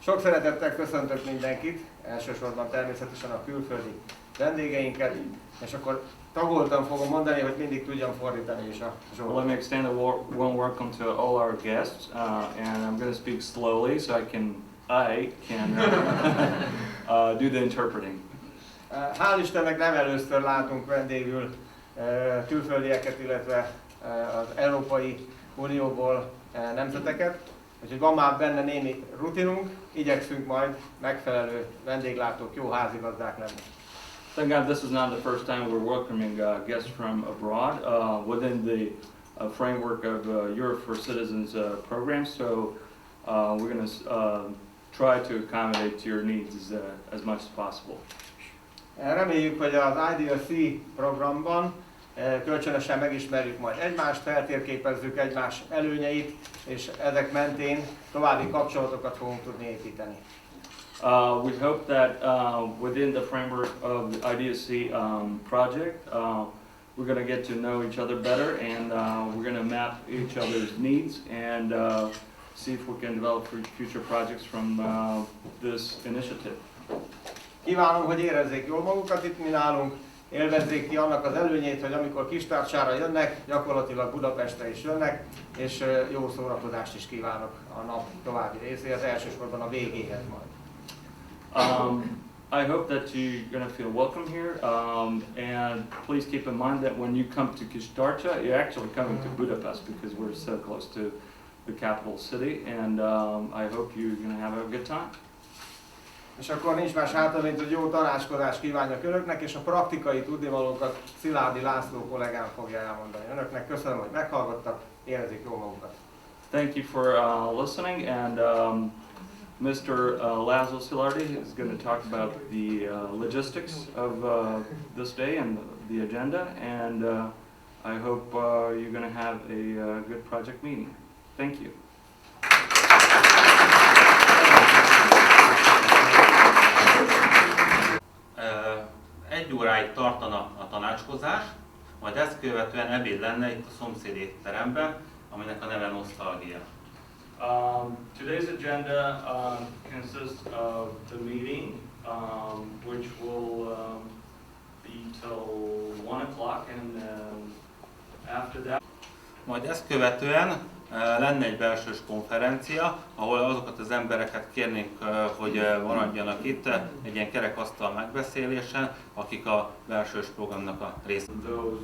Sok szeretettel köszöntök mindenkit, elsősorban természetesen a külföldi vendégeinket, és akkor tagoltan fogom mondani, hogy mindig tudjam fordítani is a Zsolt. Let me extend a warm welcome to all our guests, and I'm going to speak slowly so I can do the interpreting. Hál' Istennek nem először látunk vendégül külföldieket, illetve az Európai Unióból nemzeteket, úgyhogy van már benne némi rutinunk, igyekszünk majd megfelelő vendéglátók, jó házigazdák lenni. Thank God this is not the first time we're welcoming guests from abroad within the framework of Europe for Citizens program, so we're going to try to accommodate to your needs as much as possible. Reméljük, hogy az IDLC programban kölcsönösen megismerjük majd egymást, feltérképezzük egymás előnyeit, és ezek mentén további kapcsolatokat fogunk tudni építeni. We hope that within the framework of the IDSC project, we're going to get to know each other better, and we're going to map each other's needs and see if we can develop future projects from this initiative. Kívánom, hogy érezzék jól magukat itt mi nálunk, élvezzék ki annak az előnyét, hogy amikor Kistárcsára jönnek, gyakorlatilag Budapestre is jönnek, és jó szórakozást is kívánok a nap további részéhez, elsősorban a végéhez majd. I hope that you're going to feel welcome here, and please keep in mind that when you come to Kistárca, you're actually coming to Budapest because we're so close to the capital city, and I hope you're going to have a good time. És akkor nincs más hátra, mint hogy jó tanácskozást kívánjak önöknek, és a praktikai tudnivalókat Szilágyi László kollégám fogja elmondani önöknek. Köszönöm, hogy meghallgattak, érezzék jól magukat. Thank you for listening, and Mr. László Szilágyi is going to talk about the logistics of this day and the agenda, and I hope you're going to have a good project meeting. Thank you. Egy óráig tartana a tanácskozás, majd ezt követően ebéd lenne itt a szomszéd étteremben, aminek a neve Nosztalgia. Today's agenda consists of the meeting, which will be till 1 o'clock, and after that. Majd ezt követően lenne egy belsős konferencia, ahol azokat az embereket kérnénk, hogy maradjanak itt egy ilyen kerekasztal megbeszélésen, akik a belsős programnak a része. Those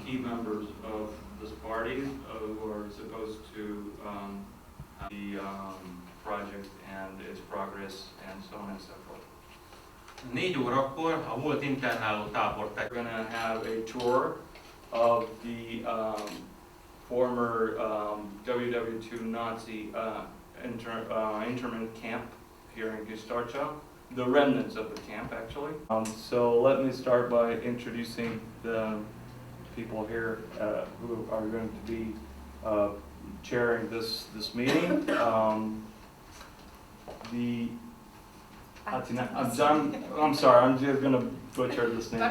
key members of this party who are supposed to have the project and its progress and so on and so forth. 4 órakor a volt internáló tábor. We're going to have a tour of the former WW2 Nazi internment camp here in Kistárca, the remnants of the camp actually. So let me start by introducing the people here who are going to be chairing this meeting. I'm sorry, I'm just going to butcher this name.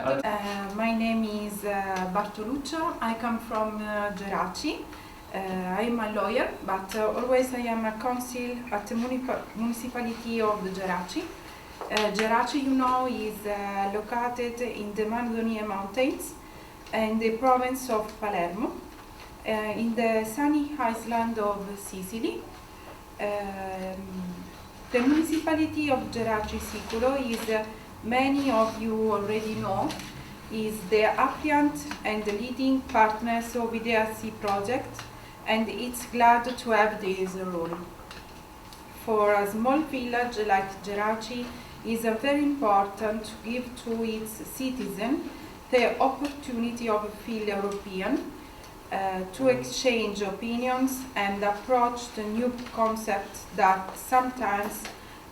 My name is Bartoluccio. I come from Geraci. I'm a lawyer, but always I am a council at the municipality of Geraci. Geraci, you know, is located in the Madonie Mountains in the province of Palermo, in the sunny island of Sicily. The municipality of Geraci Siculo is, many of you already know, is the applicant and the leading partners of the DRC project, and it's glad to have this role. For a small village like Geraci, it's very important to give to its citizens the opportunity of feel European, to exchange opinions and approach the new concepts that sometimes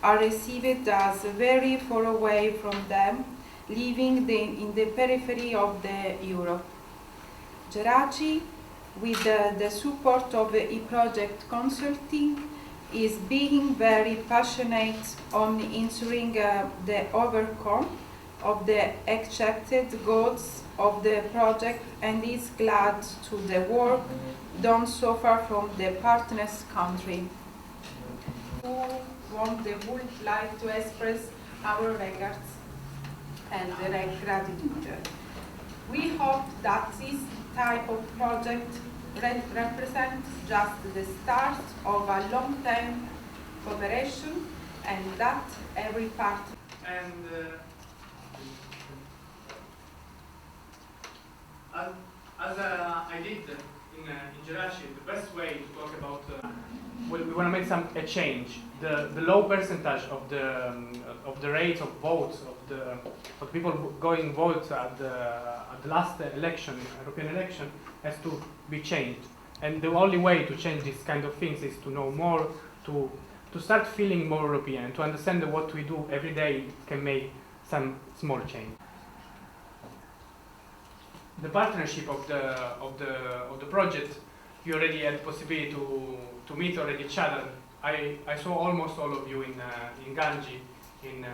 are received as very far away from them, living in the periphery of the Europe. Geraci, with the support of e-project consulting, is being very passionate on ensuring the overcome of the expected goals of the project, and is glad to the work done so far from the partners country. would like to express our regards and gratitude. We hope that this type of project represents just the start of a long-term cooperation, and that every party as I did in Geraci, the best way to talk about we want to make a change. The low percentage of the rate of votes of people going vote at the last election, European election, has to be changed. And the only way to change these kind of things is to know more, to start feeling more European, to understand that what we do every day can make some small change. The partnership of the project, you already had the possibility to meet already each other. I saw almost all of you in Ganji, in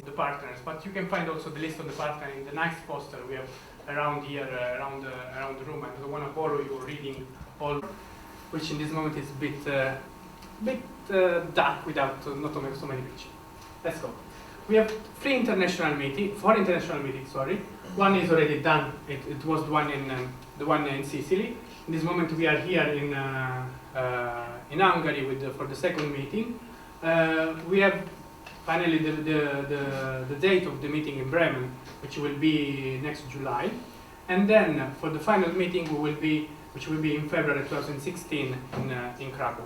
the partners, but you can find also the list of the partners in the nice poster we have around here, around the room. I don't want to bore you reading all, which in this moment is a bit dark without not so many pictures. Let's go. We have four international meetings. Sorry, one is already done. It was the one in Sicily. In this moment, we are here in Hungary for the second meeting. We have finally the date of the meeting in Bremen, which will be next July, and then for the final meeting which will be in February 2016 in Krakow.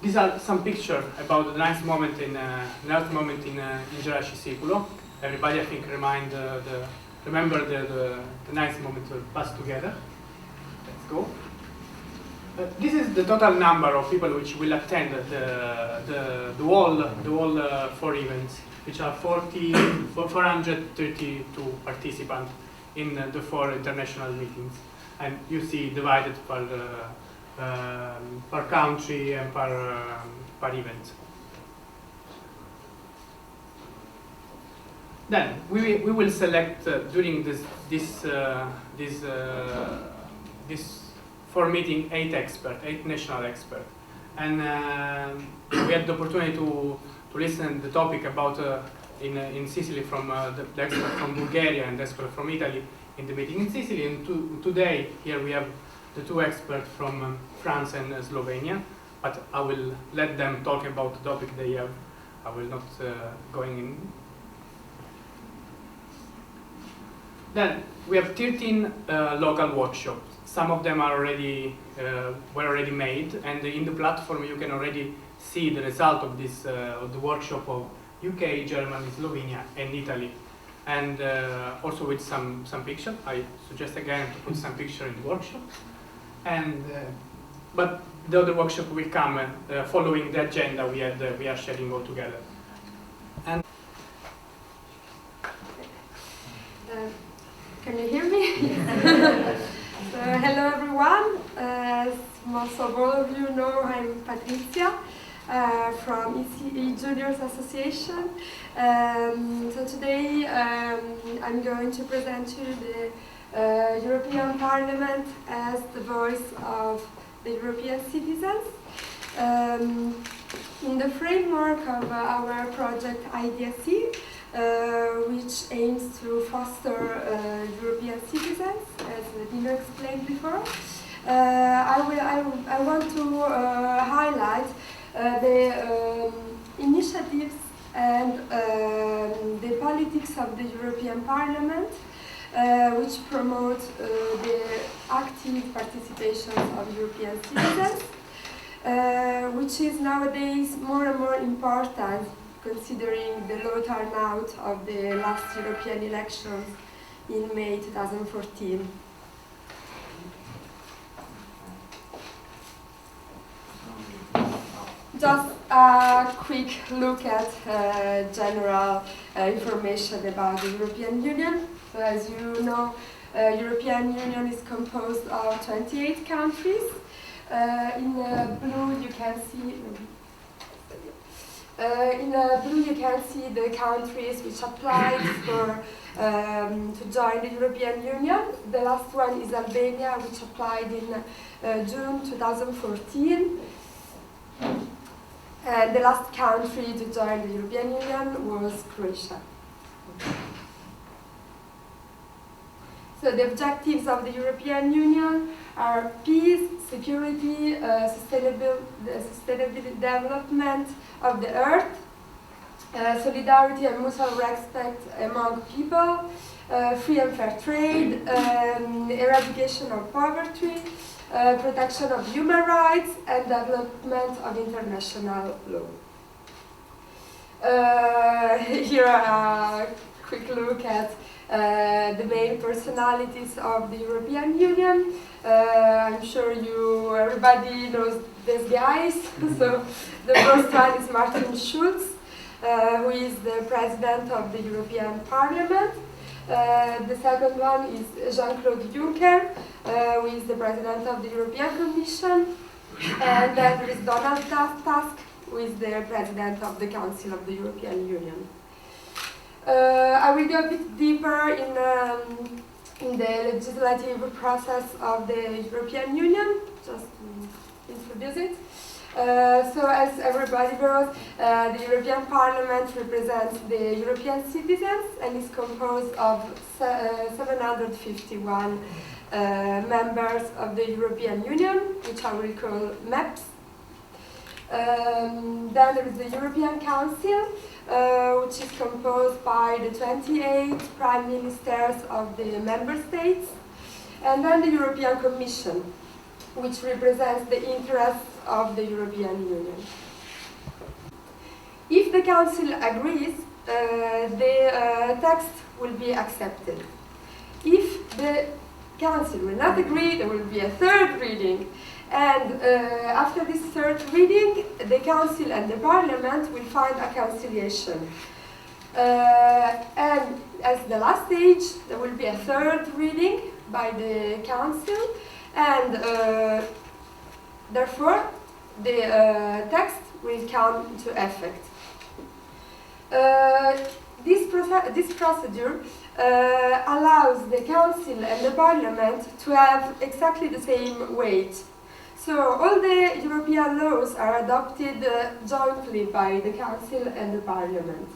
These are some pictures about the nice moment in Geraci Siculo. Everybody, I think, remember the nice moment to pass together. Let's go. This is the total number of people which will attend the whole 4 events, which are 432 participants in the 4 international meetings, and you see divided per country and per event. Then we will select during this 4 meeting 8 national experts, and we had the opportunity to listen the topic about in Sicily from the expert from Bulgaria and the expert from Italy in the meeting in Sicily, and today here we have the 2 experts from France and Slovenia, but I will let them talk about the topic they have. I will not going in. Then we have 13 local workshops. Some of them are were already made, and in the platform you can already see the result of this of the workshop of UK, Germany, Slovenia, and Italy, and also with some picture. I suggest again to put some picture in the workshop, and but the other workshop will come following the agenda we are sharing all together. And can you hear me? So, hello everyone. As most of all of you know, I'm Patricia from ECE Juniors Association. So today I'm going to present you the European Parliament as the voice of the European citizens. In the framework of our project IDSE, which aims to foster European citizens, as Dino explained before, I want to highlight the initiatives and the politics of the European Parliament, which promote the active participation of European citizens, which is nowadays more and more important considering the low turnout of the last European elections in May 2014. Just a quick look at general information about the European Union. So as you know, European Union is composed of 28 countries. In blue you can see the countries which applied for to join the European Union. The last one is Albania, which applied in June 2014. And the last country to join the European Union was Croatia. So the objectives of the European Union are peace, security, sustainable development of the earth, solidarity and mutual respect among people, free and fair trade, eradication of poverty, protection of human rights, and development of international law. Here a quick look at the main personalities of the European Union. I'm sure everybody knows these guys. So the first one is Martin Schulz, who is the president of the European Parliament. The second one is Jean-Claude Juncker, who is the president of the European Commission. And then there is Donald Tusk, who is the president of the Council of the European Union. I will go a bit deeper in the legislative process of the European Union, just to introduce it. So as everybody knows, the European Parliament represents the European citizens and is composed of 751 members of the European Union, which I will call MEPs. Then there is the European Council, which is composed by the 28 prime ministers of the member states, and then the European Commission, which represents the interests of the European Union. If the Council agrees, the text will be accepted. If the Council will not agree, there will be a third reading. And after this third reading, the Council and the Parliament will find a conciliation. And as the last stage, there will be a third reading by the Council, and therefore the text will come into effect. This procedure allows the Council and the Parliament to have exactly the same weight. So all the European laws are adopted jointly by the Council and the Parliament.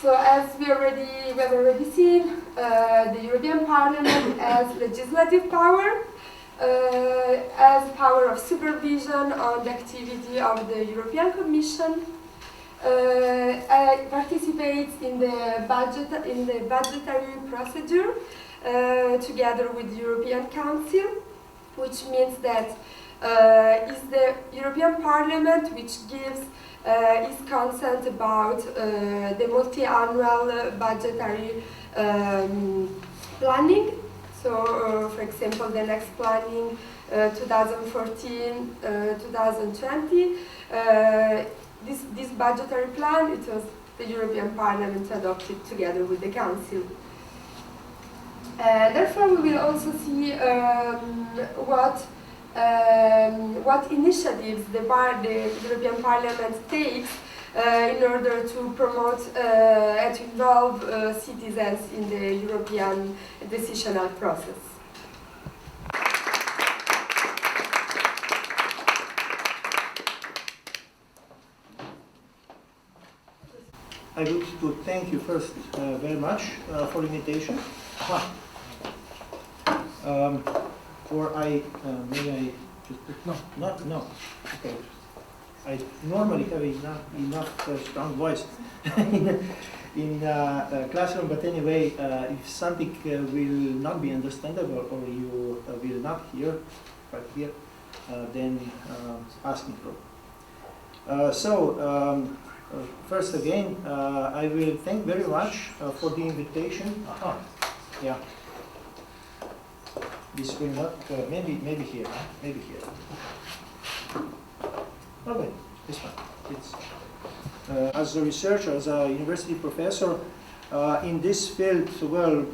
So as we have already seen, the European Parliament has legislative power, has power of supervision on the activity of the European Commission, participates in the budgetary procedure together with the European Council, which means that it's the European Parliament which gives its consent about the multi-annual budgetary planning. So, for example, the next planning 2014-2020, this budgetary plan, it was the European Parliament adopted together with the Council. Therefore, we will also see what initiatives the European Parliament takes in order to promote and to involve citizens in the European decisional process. I would to thank you first very much for the invitation. May I just put, no, okay. I normally have enough strong voice in classroom, but anyway, if something will not be understandable or you will not hear, then ask me for. First again, I will thank very much for the invitation. Yeah. This will not, maybe here, maybe here. Okay, this one. It's, as a researcher, as a university professor in this field, well,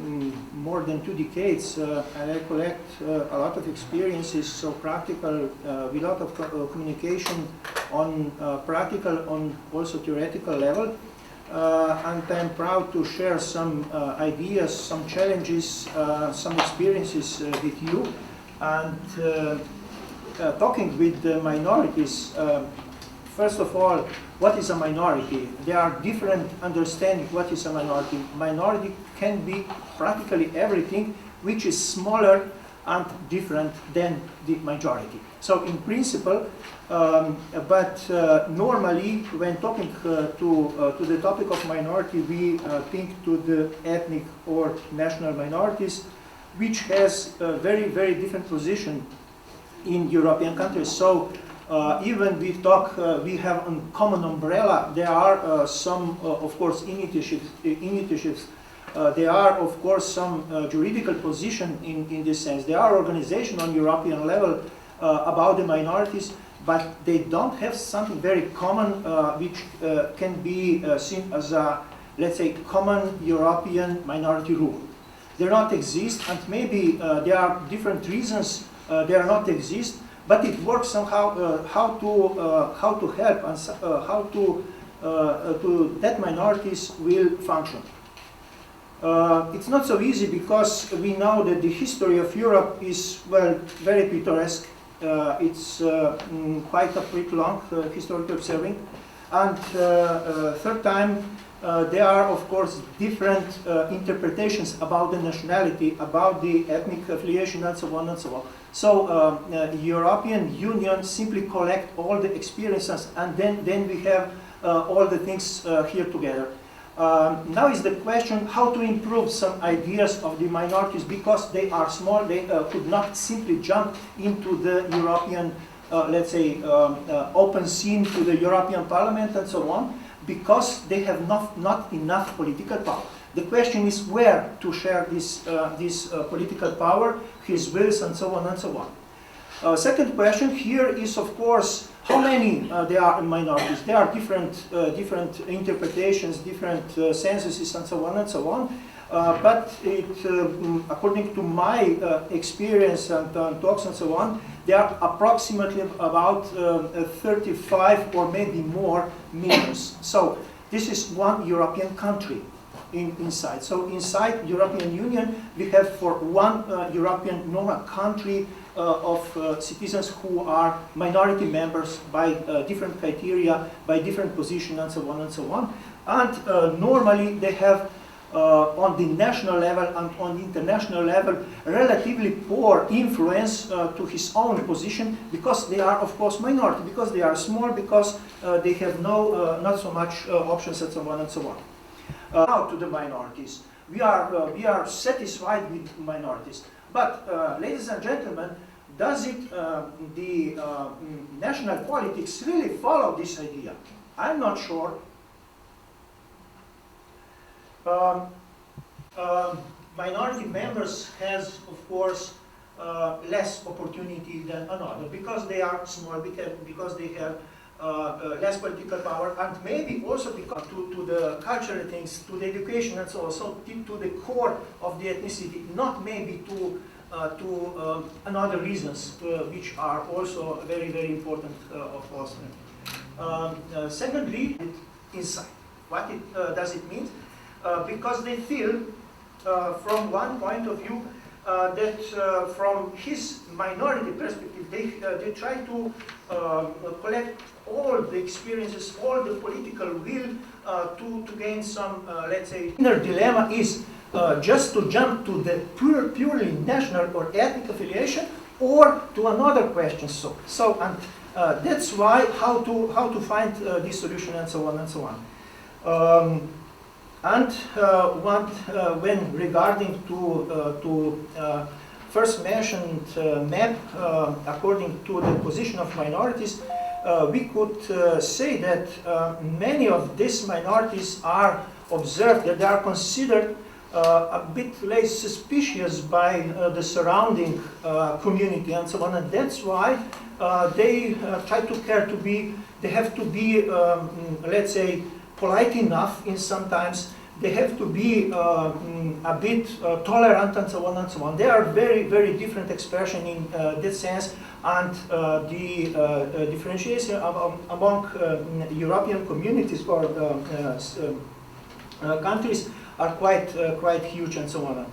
more than 2 decades, I collect a lot of experiences, so practical, with a lot of communication on practical, on also theoretical level. And I'm proud to share some ideas, some challenges, some experiences with you. And talking with the minorities, first of all, what is a minority? There are different understandings what is a minority. Minority can be practically everything which is smaller and different than the majority. So in principle, normally when talking to the topic of minority, we think to the ethnic or national minorities, which has a very, very different position in European countries. So even we talk, we have a common umbrella. There are some, of course, initiatives. There are, of course, some juridical position in this sense. There are organizations on European level about the minorities, but they don't have something very common which can be seen as a, let's say, common European minority rule. They don't exist, and maybe there are different reasons they are not exist, but it works somehow how to help and how to that minorities will function. It's not so easy because we know that the history of Europe is, well, very picturesque. It's quite a pretty long historical observing. And third time, there are, of course, different interpretations about the nationality, about the ethnic affiliation, and so on and so on. So the European Union simply collect all the experiences, and then we have all the things here together. Now is the question how to improve some ideas of the minorities, because they are small, they could not simply jump into the European, let's say, open scene to the European Parliament and so on, because they have not enough political power. The question is where to share this political power, his wills, and so on and so on. Second question here is, of course, how many there are minorities. There are different interpretations, different censuses, and so on and so on. But according to my experience and talks and so on, there are approximately about 35 or maybe more millions. So this is one European country inside. So inside European Union, we have for one European normal country of citizens who are minority members by different criteria, by different position, and so on and so on. And normally they have on the national level and on the international level relatively poor influence to his own position, because they are, of course, minority, because they are small, because they have not so much options, and so on and so on. Now to the minorities. We are satisfied with minorities. But, ladies and gentlemen, does it, the national politics really follow this idea? I'm not sure. Minority members has, of course, less opportunity than another, because they are small, because they have less political power, and maybe also because to the cultural things, to the education, and so on, so to the core of the ethnicity, not maybe to another reasons which are also very, very important, of course. Secondly, inside. What does it mean? Because they feel, from one point of view, that from his minority perspective, they try to collect all the experiences, all the political will to gain some, let's say, inner dilemma is just to jump to the purely national or ethnic affiliation, or to another question. So and that's why how to find this solution, and so on and so on. When regarding to first mentioned map, according to the position of minorities, we could say that many of these minorities are observed, that they are considered a bit less suspicious by the surrounding community and so on, and that's why they try to care to be, they have to be, let's say, polite enough in sometimes, they have to be a bit tolerant, and so on and so on. There are very, very different expressions in that sense, and the differentiation among European communities or countries are quite huge, and so on.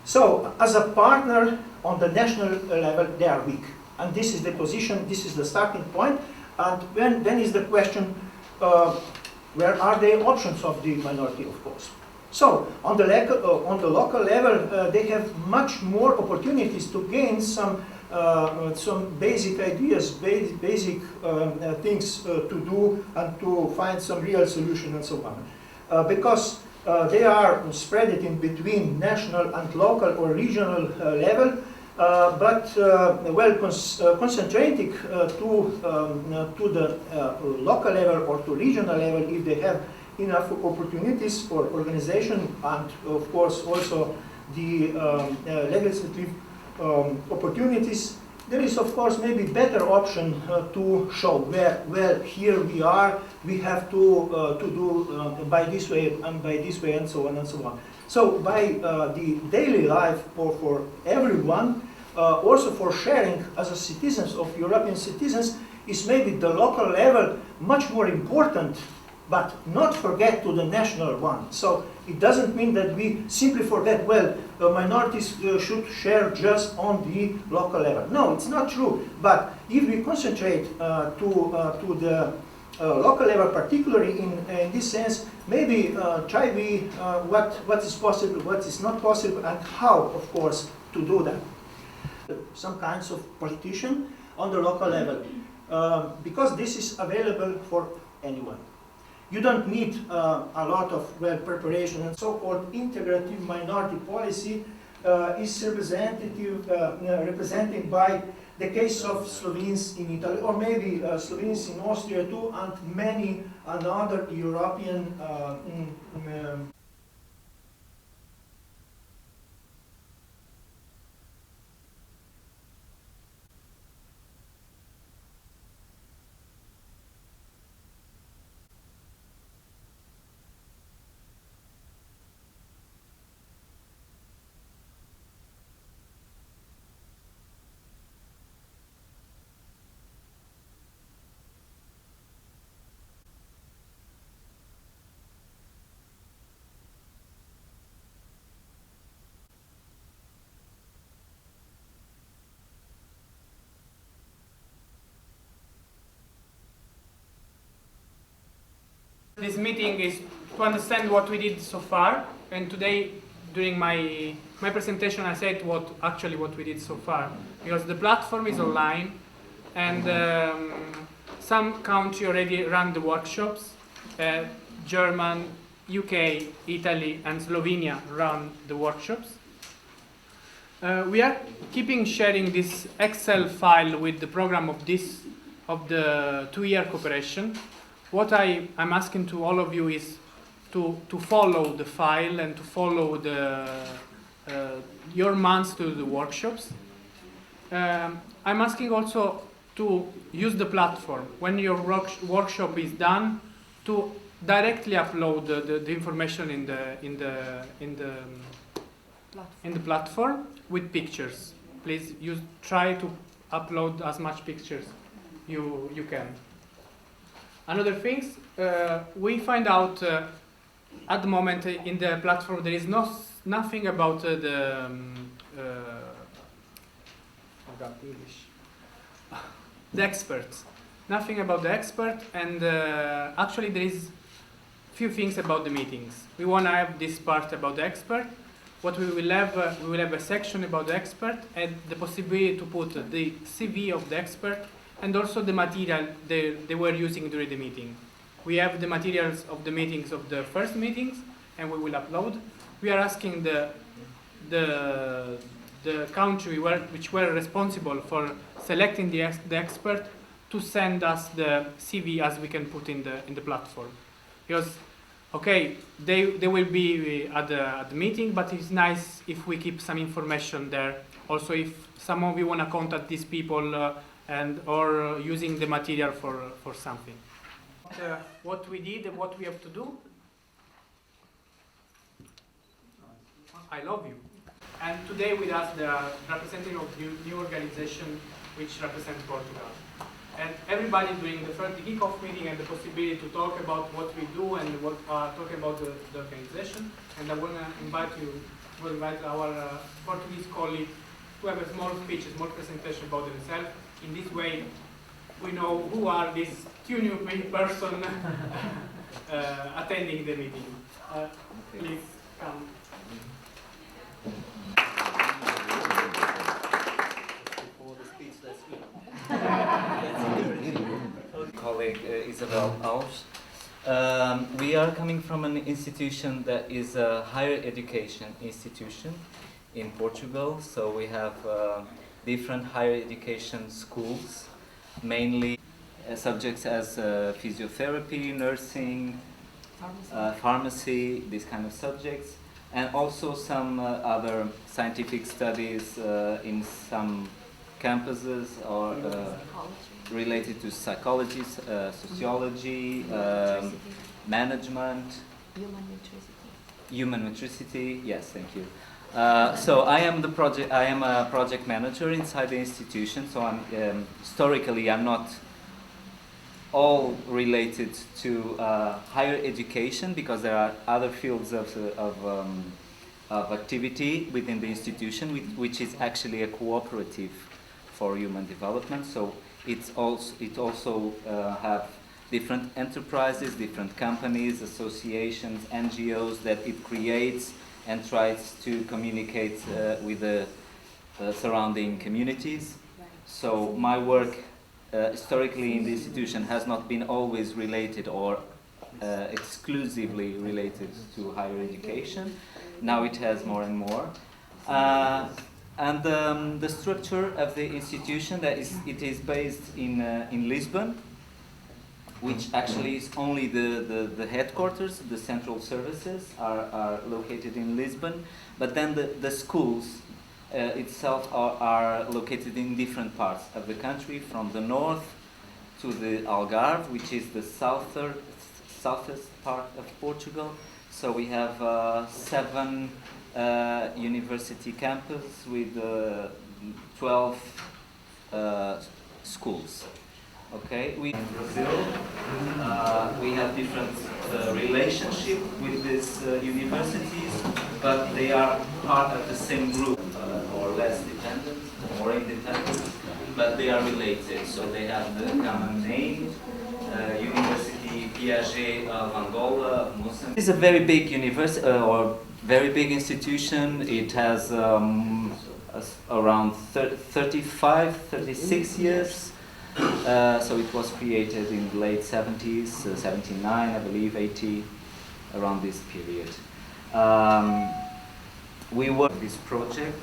So, as a partner on the national level, they are weak. And this is the position, this is the starting point. And then is the question, where are the options of the minority, of course. So, on the local level, they have much more opportunities to gain some basic ideas, basic things to do and to find some real solution and so on. Because they are spread in between national and local or regional level, but concentrating to the local level or to regional level if they have enough opportunities for organization and of course also the legislative opportunities. There is of course maybe better option to show where, well, here we are, we have to do by this way and so on and so on. So by the daily life for everyone, also for sharing as a citizens of European citizens, is maybe the local level much more important, but not forget to the national one. So it doesn't mean that we simply forget, well, minorities should share just on the local level. No, it's not true. But if we concentrate to the local level, particularly in this sense, maybe try what is possible, what is not possible, and how, of course, to do that. Some kinds of politician on the local level, because this is available for anyone. You don't need a lot of preparation, and so-called integrative minority policy is represented by the case of Slovenes in Italy, or maybe Slovenes in Austria too, and many another European This meeting is to understand what we did so far, and today during my presentation I said what we did so far, because the platform is online and some countries already run the workshops. German, UK, Italy and Slovenia run the workshops. We are keeping sharing this Excel file with the program of the 2-year cooperation. What I'm asking to all of you is to follow the file and to follow your months to the workshops. I'm asking also to use the platform when your workshop is done to directly upload the information in the platform with pictures. Please try to upload as much pictures you can. Another things, we find out at the moment in the platform there is nothing about the experts. Nothing about the expert, and actually there is few things about the meetings. We want to have this part about the expert. What we will have a section about the expert and the possibility to put the CV of the expert and also the material they were using during the meeting. We have the materials of the meetings of the first meetings, and we will upload. We are asking the country which were responsible for selecting the expert to send us the CV as we can put in the platform. Because, okay, they will be at the meeting, but it's nice if we keep some information there. Also, if some of you want to contact these people or using the material for something. What we did and what we have to do. I love you. And today with us the representative of the new organization which represents Portugal. And everybody during the first kick-off meeting had the possibility to talk about what we do and talk about the organization. And I want to invite our Portuguese colleague to have a small speech, a small presentation about themselves. in this way, we know who are these two new person attending the meeting. Please come. Colleague Isabel Alves. We are coming from an institution that is a higher education institution in Portugal. So we have different higher education schools, mainly subjects as physiotherapy, nursing, pharmacy, these kind of subjects, and also some other scientific studies in some campuses or related to psychology, sociology, management, human nutricity. Yes, thank you. So I am a project manager inside the institution. So I'm historically I'm not all related to higher education because there are other fields of activity within the institution, which is actually a cooperative for human development. So it also have different enterprises, different companies, associations, NGOs that it creates and tries to communicate with the surrounding communities. So my work historically in the institution has not been always related or exclusively related to higher education. Now it has more and more. And the structure of the institution it is based in Lisbon, which actually is only the headquarters. The central services are located in Lisbon, but then the schools itself are located in different parts of the country, from the north to the Algarve, which is the southest part of Portugal. So we have 7 university campus with 12 schools. Okay, in Brazil, we have different relationship with these universities, but they are part of the same group, or less dependent, more independent, but they are related. So they have the common name, University Piaget of Angola, of Moçambique. It's a very big university, or very big institution. It has around 35, 36 years. So it was created in the late 70s, 79, I believe, 80, around this period. We work on this project,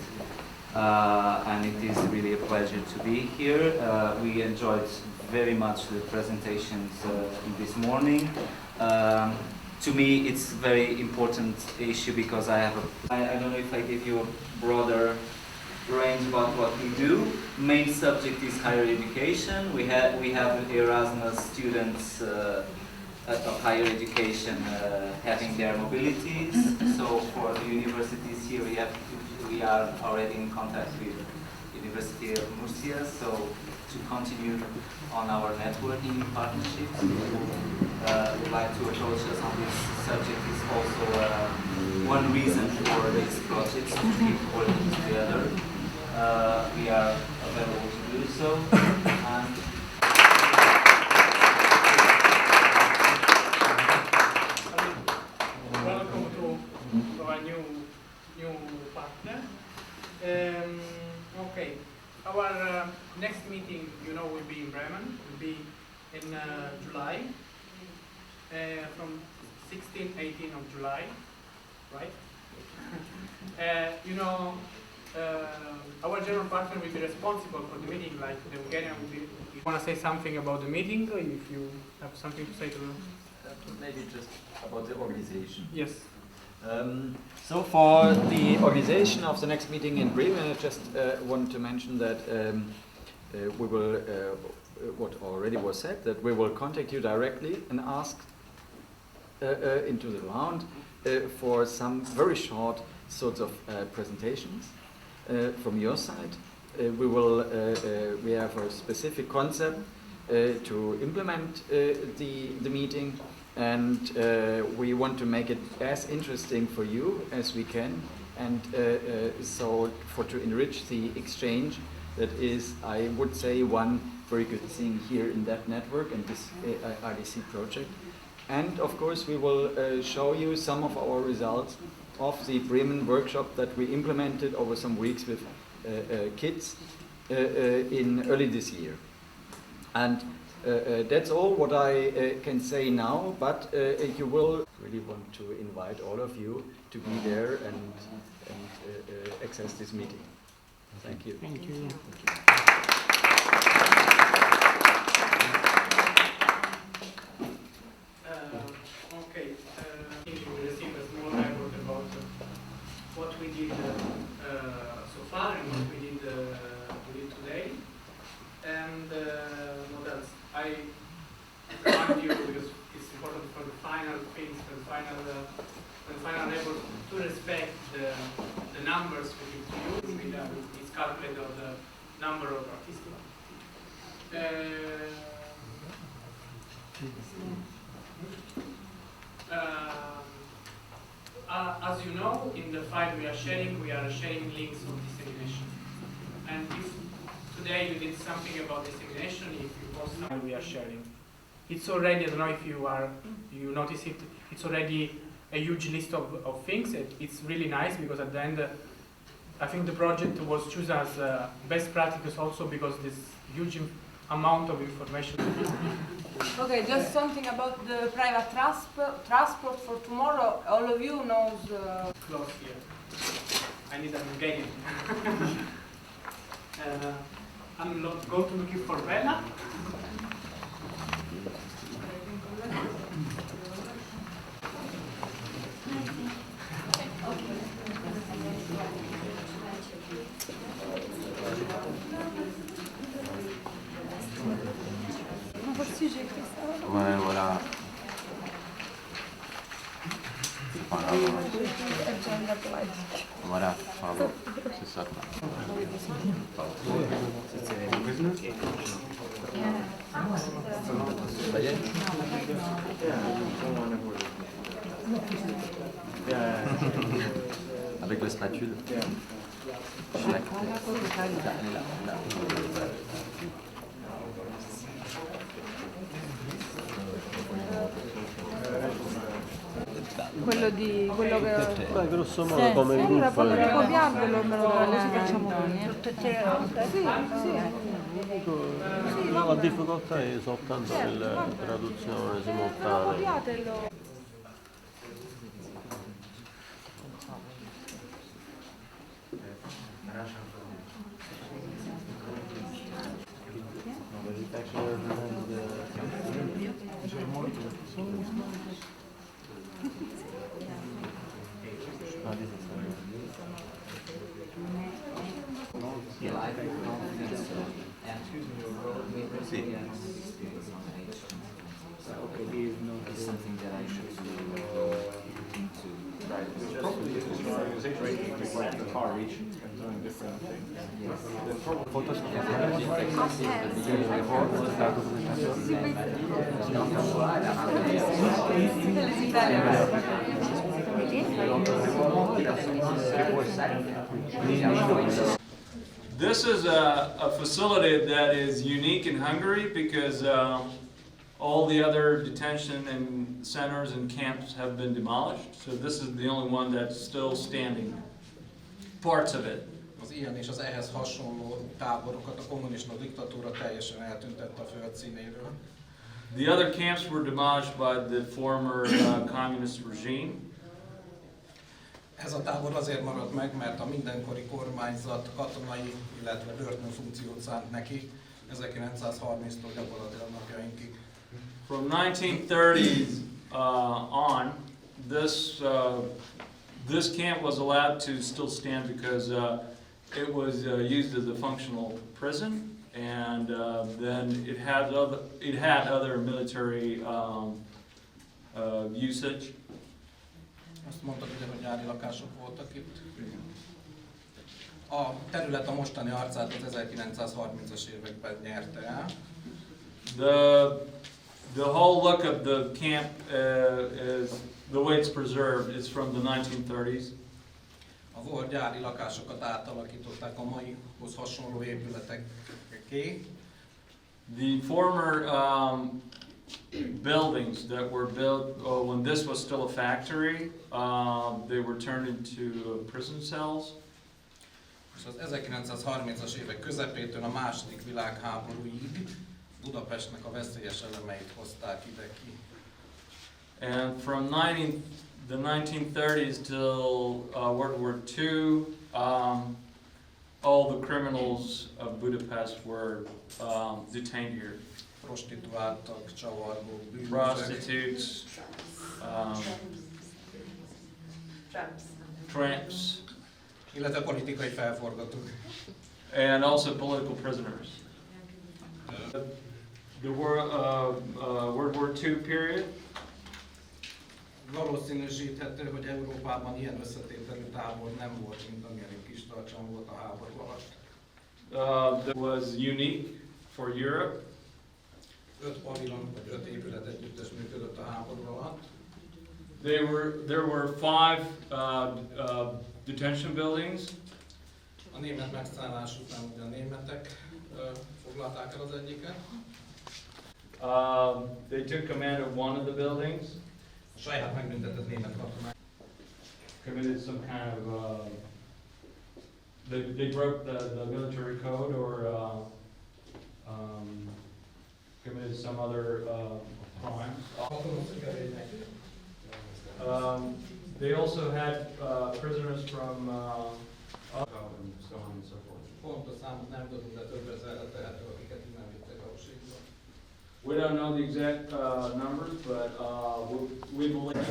and it is really a pleasure to be here. We enjoyed very much the presentations this morning. To me, it's a very important issue because I don't know if I give you a broader range about what we do. Main subject is higher education. We have Erasmus students of higher education having their mobilities. So for the universities here, we are already in contact with University of Murcia. So to continue on our networking partnerships, we'd like to approach us on this subject is also one reason for these projects to keep working together. We are available to do so. Welcome to our new partner. Okay, our next meeting, will be in Bremen. Will be in July, from 16-18 of July, right? Our general partner will be responsible for the meeting, like the Hungarian will be. You want to say something about the meeting, or if you have something to say to them? Maybe just about the organization. Yes. So for the organization of the next meeting in Bremen, I just want to mention that we will, what already was said, that we will contact you directly and ask into the round for some very short sorts of presentations from your side. We have a specific concept to implement the meeting, and we want to make it as interesting for you as we can, and so to enrich the exchange That is, I would say, one very good thing here in that network and this RDC project. And of course, we will show you some of our results of the Bremen workshop that we implemented over some weeks with kids in early this year. And that's all what I can say now, but you will really want to invite all of you to be there and access this meeting. Thank you. Thank you. Okay, I think we received a small report about what we did so far and what we did today. And what else? I remind you, because it's important for the final things, for the final report, to respect the numbers we use. It's calculated on the number of participants. As you know, in the file we are sharing links of dissemination. And if today you did something about dissemination, if you post something we are sharing, it's already, I don't know if you notice it, it's already a huge list of things. It's really nice because at the end, I think the project was chosen as best practice also because this huge amount of information. Okay, just something about the private transport for tomorrow. All of you knows. Close here. I need a Hungarian. I'm not going to look for Bella. Ouais, voilà. Voilà, pardon, c'est ça. Ça y est? Avec la spatule. Quello che. Beh, grosso modo come il Allora gruppo. potrei copiarvelo, me lo così facciamo La difficoltà è soltanto nella traduzione simultanea. copiatelo. It's something that I should look into. This is a facility that is unique in Hungary because all the other detention and centers and camps have been demolished. So this is the only one that's still standing. Parts of it. Az ilyen és az ehhez hasonló táborokat a kommunista diktatúra teljesen eltüntette a föld színéről. The other camps were demolished by the former communist regime. Ez a tábor azért maradt meg, mert a mindenkori kormányzat katonai, illetve börtön funkciót szánt neki 1930-tól gyakorlatilag napjainkig. From 1930s on, this camp was allowed to still stand because it was used as a functional prison, and then it had other military usage. Azt mondtad ugye, hogy nyári lakások voltak itt. A terület a mostani arcát az 1930-as években nyerte el. The whole look of the camp is the way it's preserved is from the 1930s. Az volt gyári lakásokat átalakították a maihoz hasonló épületekké. The former buildings that were built when this was still a factory, they were turned into prison cells. És az 1930-as évek közepétől a második világháborúig Budapestnek a veszélyes elemeit hozták ide ki. And from the 1930s till World War II, all the criminals of Budapest were detained here. Prostituáltak, csavargók, bűnözők. Prostitutes, tramps, illetve politikai felforgatók. and also political prisoners. The World War II period. Valószínűsíthető, hogy Európában ilyen összetételű tábor nem volt, mint amilyen kis tartson volt a háború alatt. That was unique for Europe. 5 pavilon vagy 5 épület együttes működött a háború alatt. There were 5 detention buildings. A német megszállás után ugye a németek foglalták el az egyiket. They took command of one of the buildings. A saját megbüntetett német katonák. Committed some kind of they broke the military code or committed some other crimes. They also had prisoners from and so on and so forth. Pontos számot nem tudunk, de több ezerre tehető, akiket innen vittek Auschwitzba. We don't know the exact numbers, but we believe.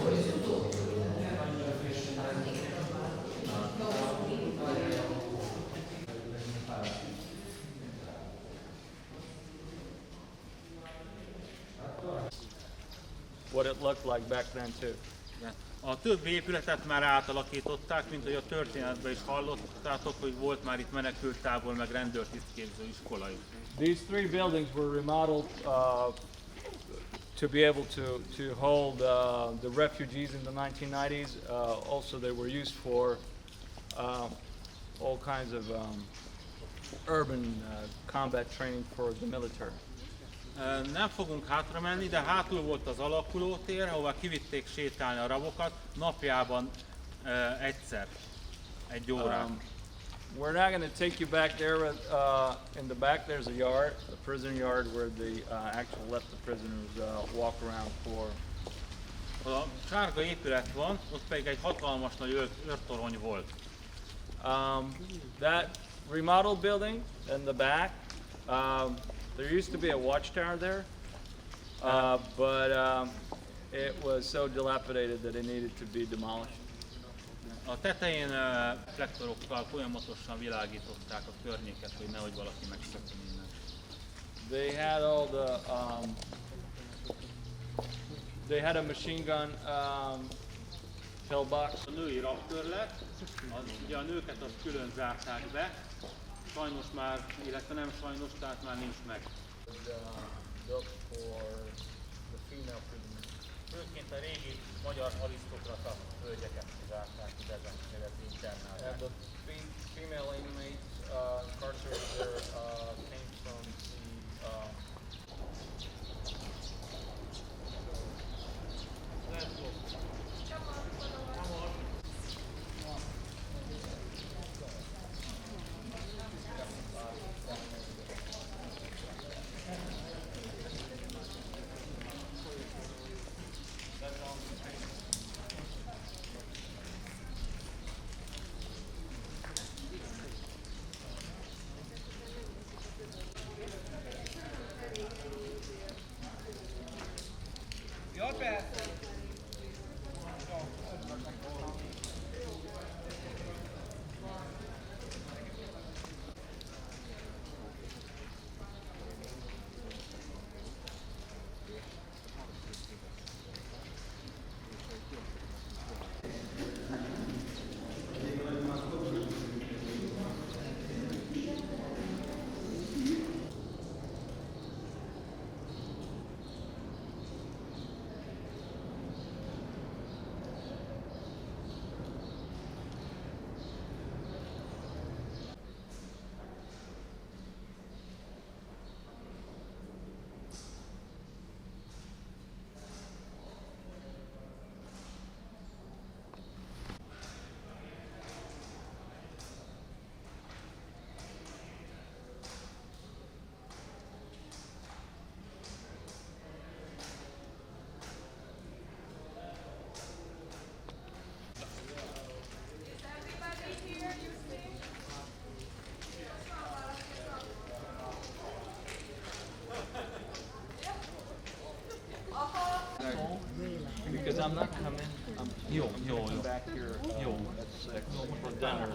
What it looked like back then too. A többi épületet már átalakították, mint hogy a történetben is hallottátok, hogy volt már itt menekülttábor, meg rendőrtisztképző iskola is. These 3 buildings were remodeled to be able to hold the refugees in the 1990s. Also, they were used for all kinds of urban combat training for the military. Nem fogunk hátra menni, de hátul volt az alakulótér, ahová kivitték sétálni a rabokat, napjában egyszer, egy órán. We're not going to take you back there, but in the back there's a yard, a prison yard, where the actual left the prisoners walk around for. A sárga épület van, ott pedig egy hatalmas nagy őrtorony volt. That remodeled building in the back, there used to be a watchtower there, but it was so dilapidated that it needed to be demolished. A tetején reflektorokkal folyamatosan világították a környéket, hogy nehogy valaki megszökjön innen. They had all the they had a machine gun pillbox. A női rabtörlet, ugye a nőket azt külön zárták be, sajnos már, illetve nem sajnos, tehát már nincs meg. Főként a régi magyar arisztokrata hölgyeket zárták ide ezen internálták. And the female inmates incarcerated there came from Jó. Jó. For dinner.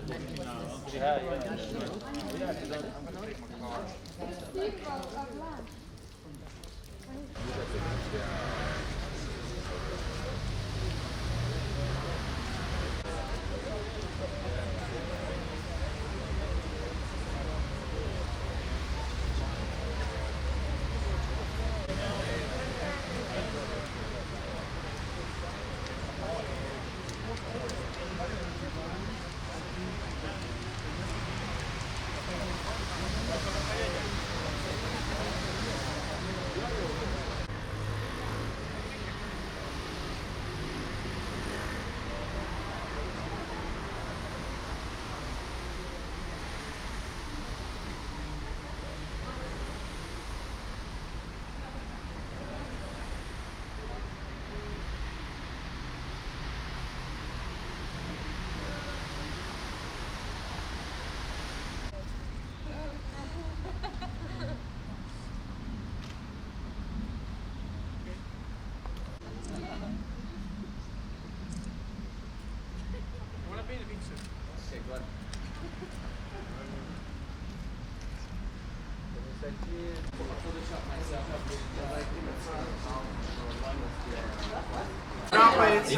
It's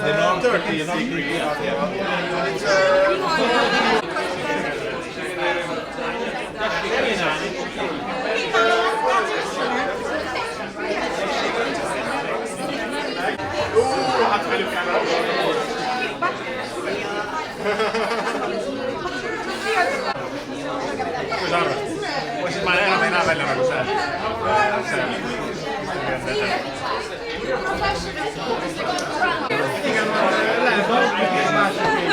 30 degrees. Hát velük kell. Most itt már elmegyek velem a szám. Igen, lehet, hogy másik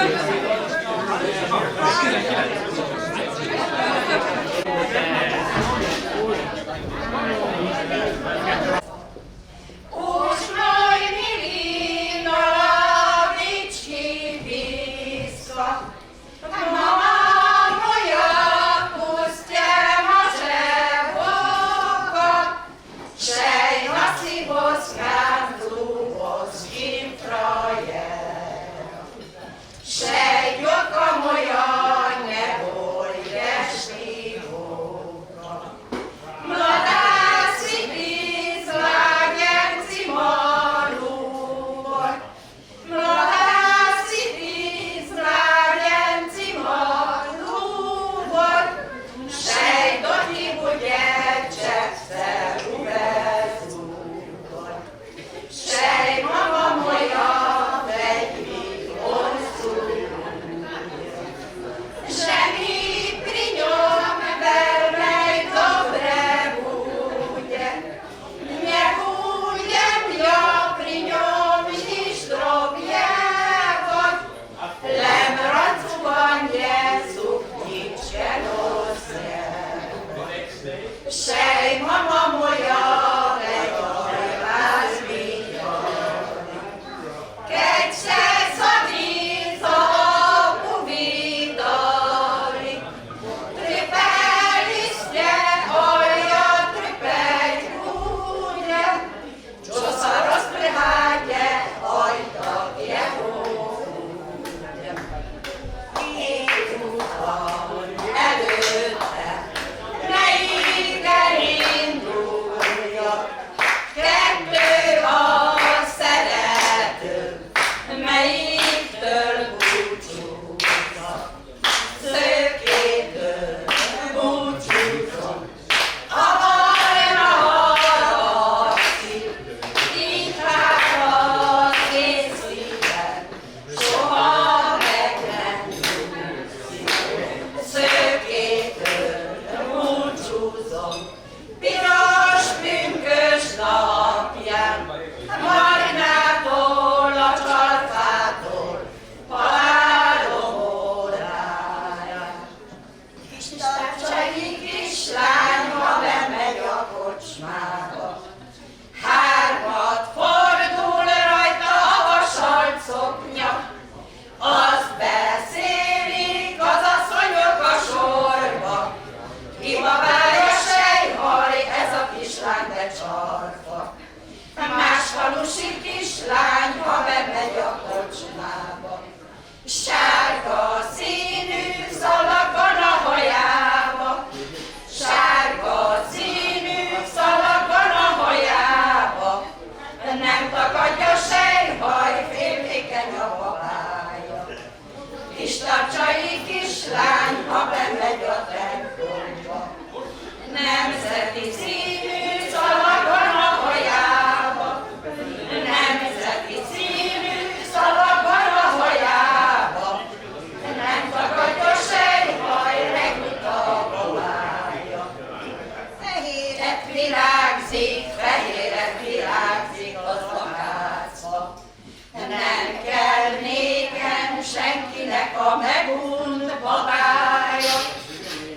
a megunt babája.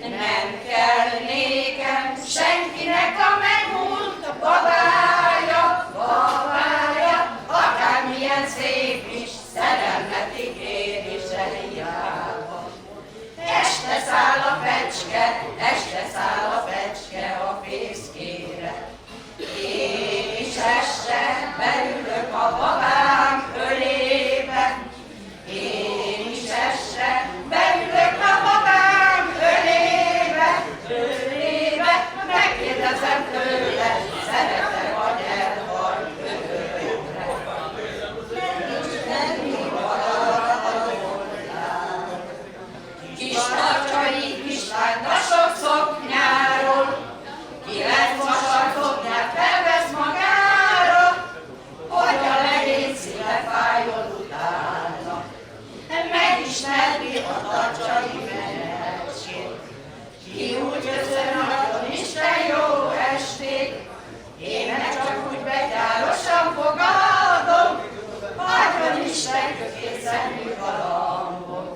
Nem kell nékem senkinek a megunt babája, babája, akármilyen szép is, szerelmet ígér és elhiába. Este száll a fecske, este száll a fecske a fészkére. Én is este beülök a babám ölébe. Én is este beülök a babám ölébe, ölébe. Megkérdezem tőle, szeretem vagy elhal örökre. Kis tartsai, kis lándasok szoknyáról, 9 vasas szoknyát felvesz magára, hogy a legény szíve fájjon utána. Megismerni a tartsai menetségét. Ki úgy köszön, nagyon Isten jó estét, én meg csak úgy begyárosan fogadom, nagyon Isten készen nyugalomból.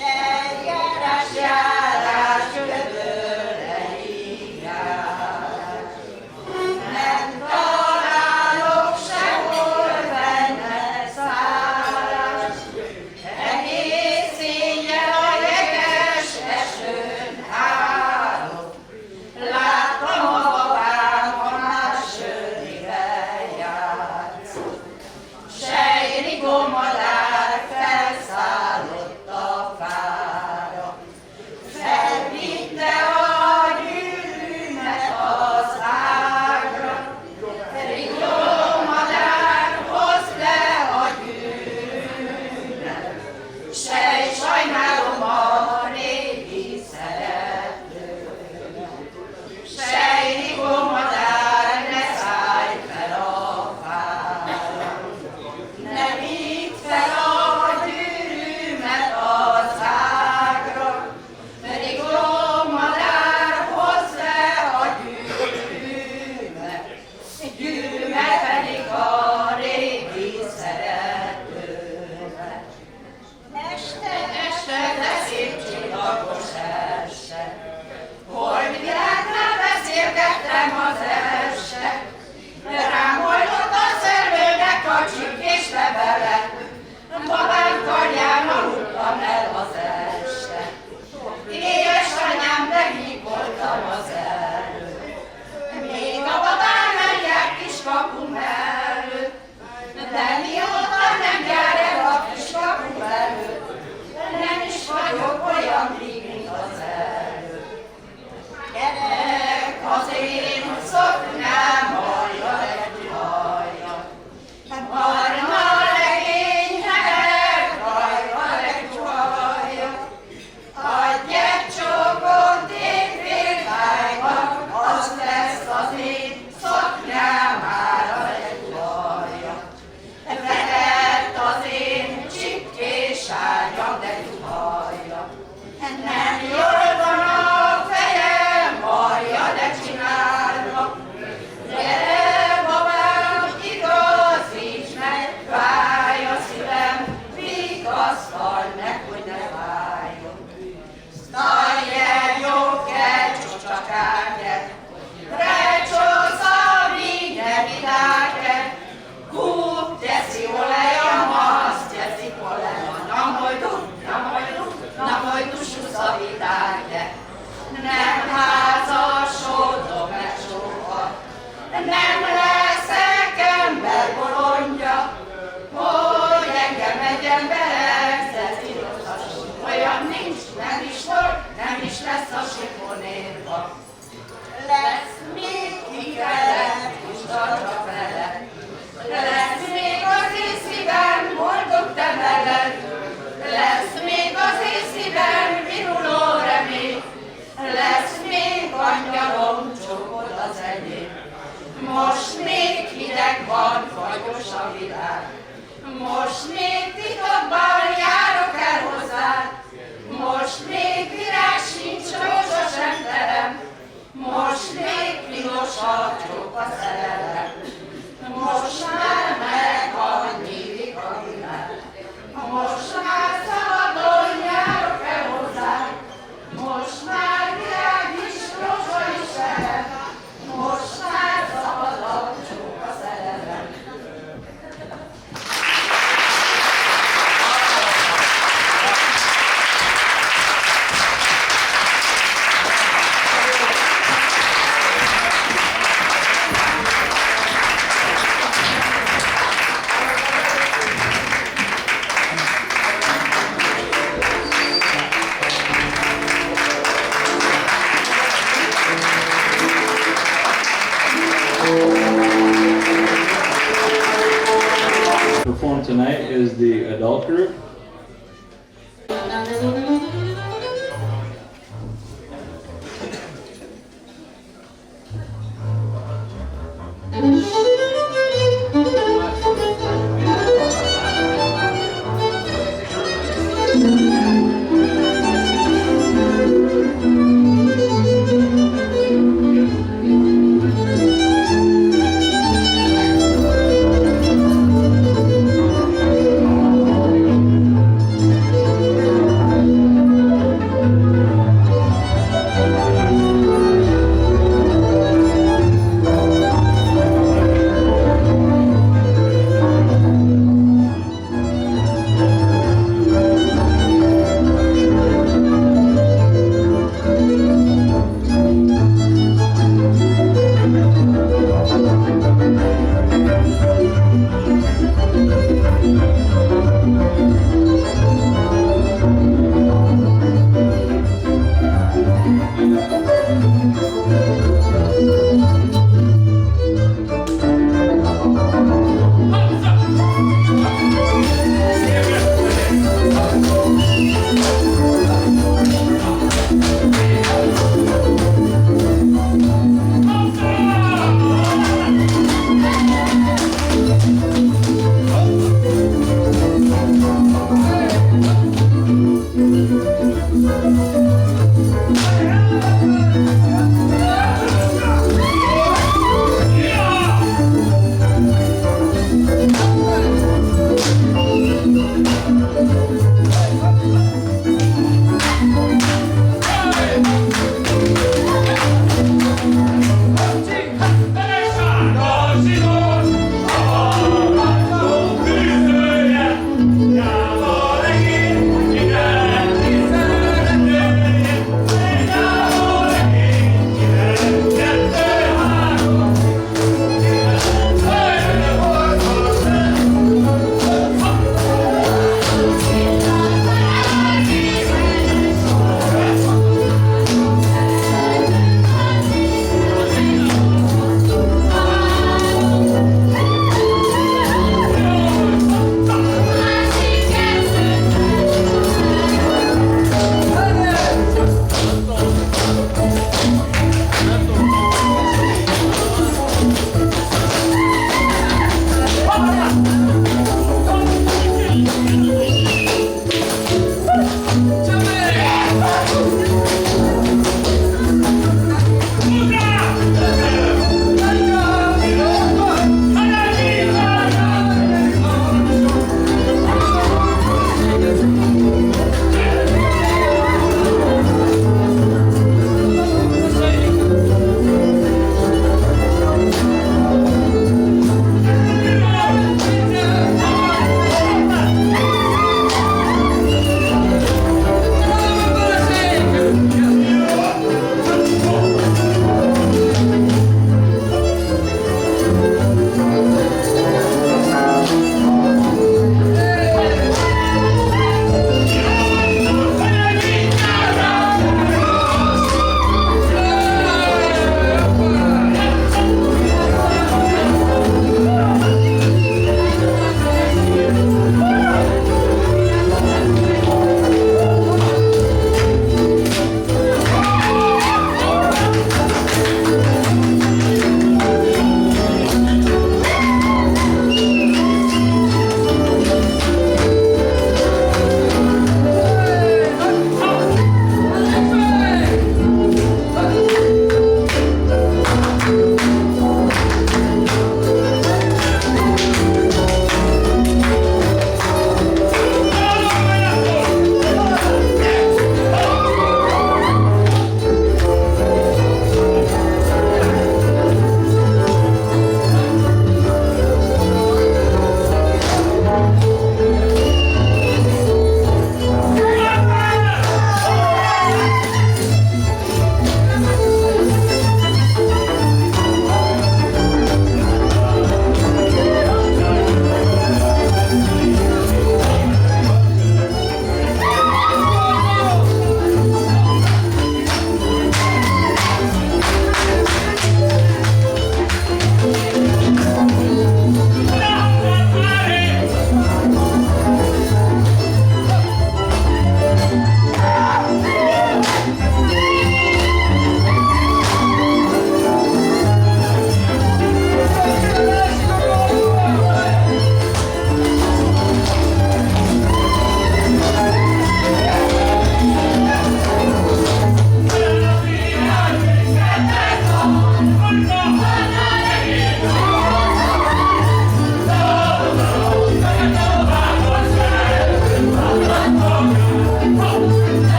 Eljárás, járás, jövőre járás. Nem találok sehol benne szállás. Egész éjjel a jeges esőn állok. Láttam a babám, a más sötétben játszott. Sejrigó madár felszállott a fára. Felvitte a gyűrűmet az ágra. Rigó madár, hozd le a gyűrűmet. Sajnálom a régi szeretőmet. Sejrigó madár, ne szállj fel a fára. Ne vidd fel a gyűrűmet az ágra. Rigó madár, hozd le a gyűrűmet. Gyűrűmet pedig a régi szeretőmet. Este, de szép csillagos este, holdvilágnál beszélgettem az este. Rám oldott a szellőnek a csipkés levelet, babám karján aludtam el az este. Édesanyám, de míg voltam az előtt, még a babám menjek kis kapum előtt, de mióta nem jár el a kis kapum előtt, nem is vagyok olyan rég, mint az előtt. Gyerek, az én szoknám hallja egy hallja, barna legény hever, hallja egy hallja. Adj egy csókot én féltájban, az lesz az én szoknyámára egy hallja. Fekett az én csipkés árnyam, de hallja. Nem jól van a fejem, hallja, de csinálva. Gyere, babám, igazíts meg, fáj a szívem, vigasztalj meg, hogy ne fájjon. Sztaljer, jó kell, csak árnyek, recsósz a vígne vidáke, kút, teszi olajam, azt teszi olajam, na majd dususz a vidáke. Nem házasodom meg soha, nem leszek ember bolondja, hogy engem egy ember tilos. Olyan nincs, nem is volt, nem is lesz a sifonérva. Lesz még kikelet, kis tartsa felett, lesz még az én szívem boldog te veled, lesz még az én szívem viruló remény, lesz még angyalom csókod az enyém. Most még hideg van, fagyos a világ, most még titokban járok el hozzád, most még virág sincs, rózsa sem terem, most még piros a csók a szerelem, most már meg annyi a világ, most már szabadon Group. Thank you.